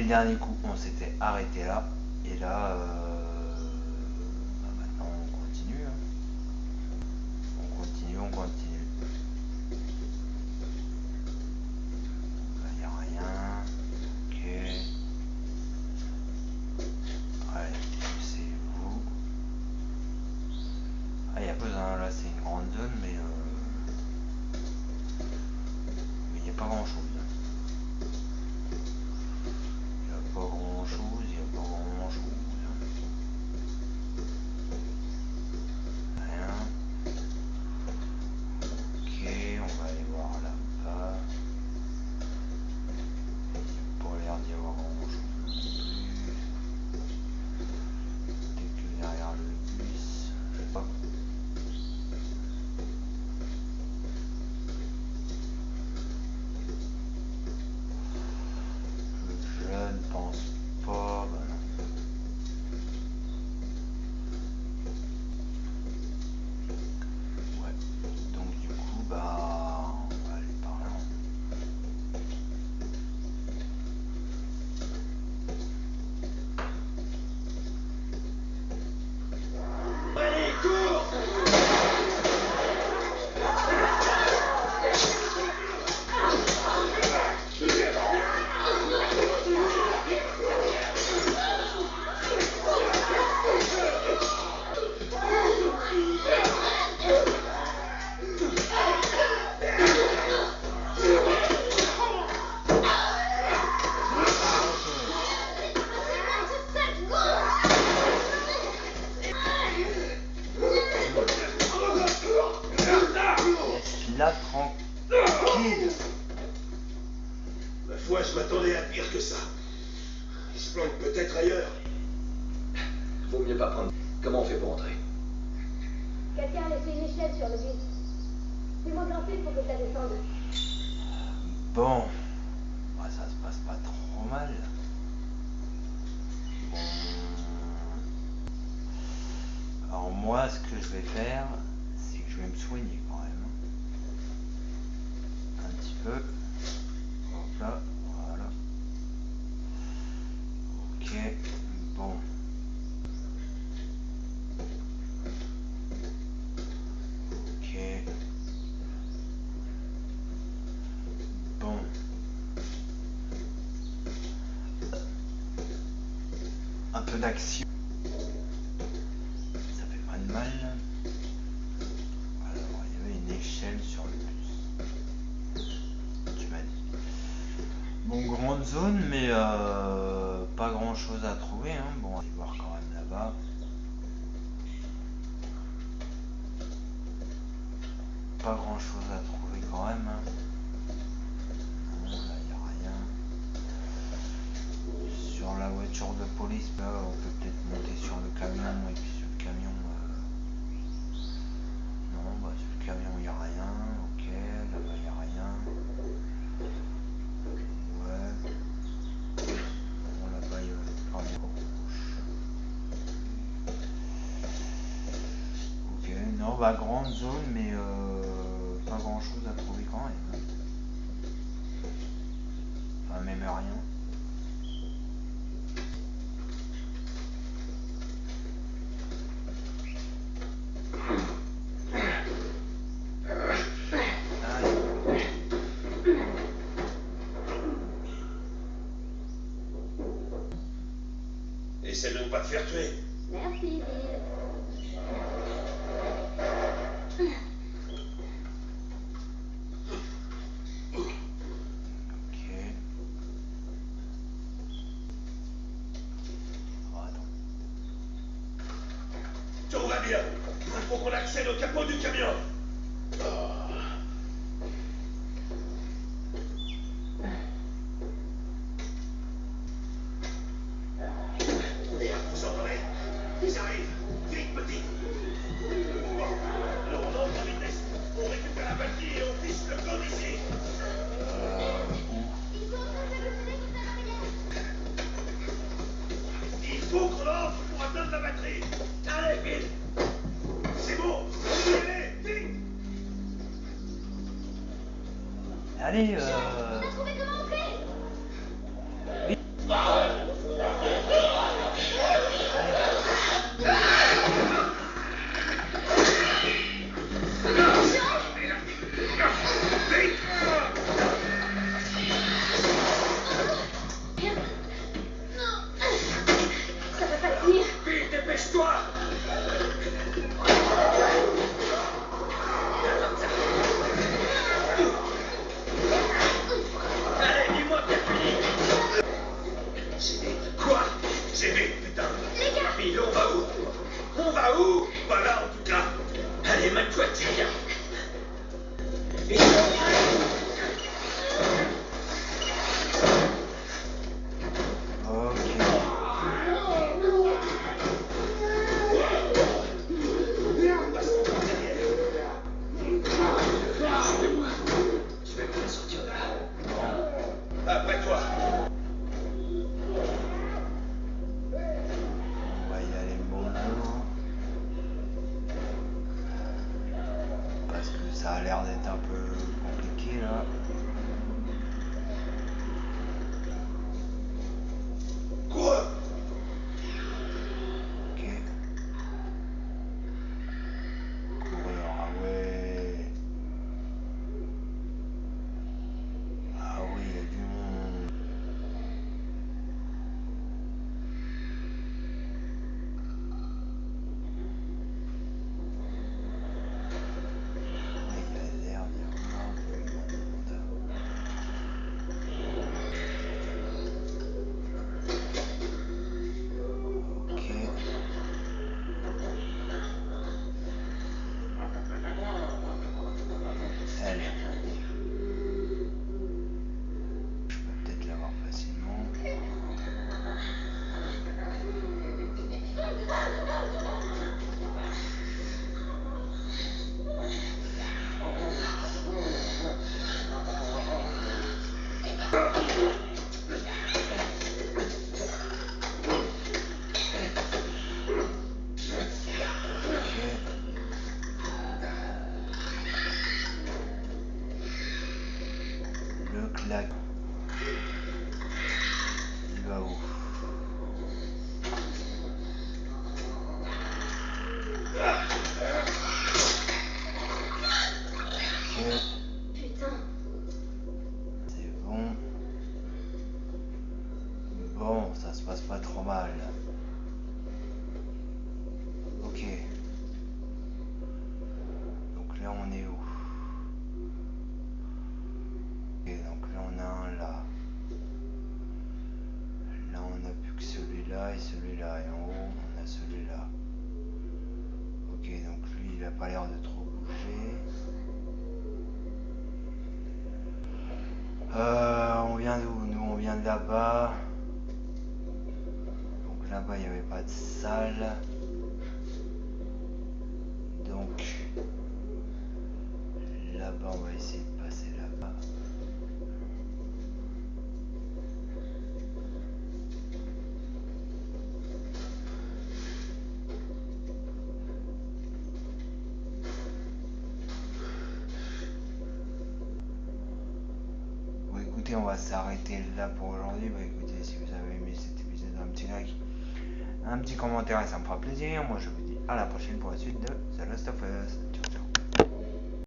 le dernier coup, on s'était arrêté là. Et là, bah maintenant on continue. Hein. On continue, on continue. Là, il n'y a rien. Ok. Allez, c'est vous. Ah, il y a pas besoin, là c'est une grande zone, mais il n'y a pas grand chose. Il n'y a pas grand chose, il n'y a pas grand chose. Rien. Ok, on va aller voir là-bas. Il n'y a pas l'air d'y avoir grand chose non plus. Peut-être que derrière le bus, je sais pas. Je ne pense pas. Bah non. Ouais. Donc du coup, bah on va aller par là. Allez, cours! Là, tranquille. Ma foi, je m'attendais à pire que ça. Il se planque peut-être ailleurs. Vaut mieux pas prendre. Comment on fait pour entrer? Quelqu'un a laissé une échelle sur le bus. Fais-moi grimper pour que ça descende. Bon, bah, ça se passe pas trop mal. Bon. Alors moi, ce que je vais faire, c'est que je vais me soigner quand même. Un petit peu. Hop là, voilà. Ok, bon. Ok. Bon. Un peu d'action. Ça fait pas de mal. Alors, il y avait une échelle sur le bus. Tu m'as dit. Bon, grande zone, mais pas grand chose à trouver. Hein. Bon, on va aller voir quand même là-bas. Pas grand chose à trouver quand même. Hein. Non, là, il n'y a rien. Sur la voiture de police, là, on peut peut-être monter sur le camion. Et puis sur le camion... Non, bah sur le camion, il n'y a rien. Ok, là-bas, il n'y a rien. Ouais. Bon, là-bas, il y a pas rien. Ok, non, bah grande zone, mais pas grand chose à trouver quand même. Hein. Enfin, même rien. Essaie de ne pas te faire tuer. Merci, Bill. Ok. Oh, attends. Tout va bien. Il faut qu'on accède au capot du camion. Merde, vous entendez? Ils arrivent. Vite, petit. Bon, alors on entre en vitesse. On récupère la batterie et on fiche le code ici. Ils sont en train de s'amuser contre la barrière. Il faut qu'on entre pour atteindre la batterie. Allez, vite. C'est bon. Allez, vite. Allez, On a trouvé comment entrer. oui. même toi qui viens. Je vais me sortir de là. Après toi. On va y aller mollo. Parce que ça a l'air d'être un peu compliqué là. Quoi? Ok. Coureur, ah ouais. Ah oui, il y a du monde. Ouais, il y a l'air d'y avoir du monde. Ok. Elle. Je peux peut-être l'avoir facilement. Le claque. Il va où? Ok. Putain. C'est bon. Bon, ça se passe pas trop mal. Ok. Donc là on est où? Ok, donc là on a un là. Là on a plus que celui-là et celui-là. Et en haut on a celui-là. Ok, donc lui il a pas l'air de trop bouger. On vient d'où? Nous on vient de là-bas. Donc là-bas il n'y avait pas de salle. Donc là-bas on va essayer de passer là-bas. Bon écoutez, on va s'arrêter là pour aujourd'hui. Bah écoutez, si vous avez aimé cet épisode, un petit like, un petit commentaire et ça me fera plaisir. Moi je vous dis à la prochaine pour la suite de The Last of Us.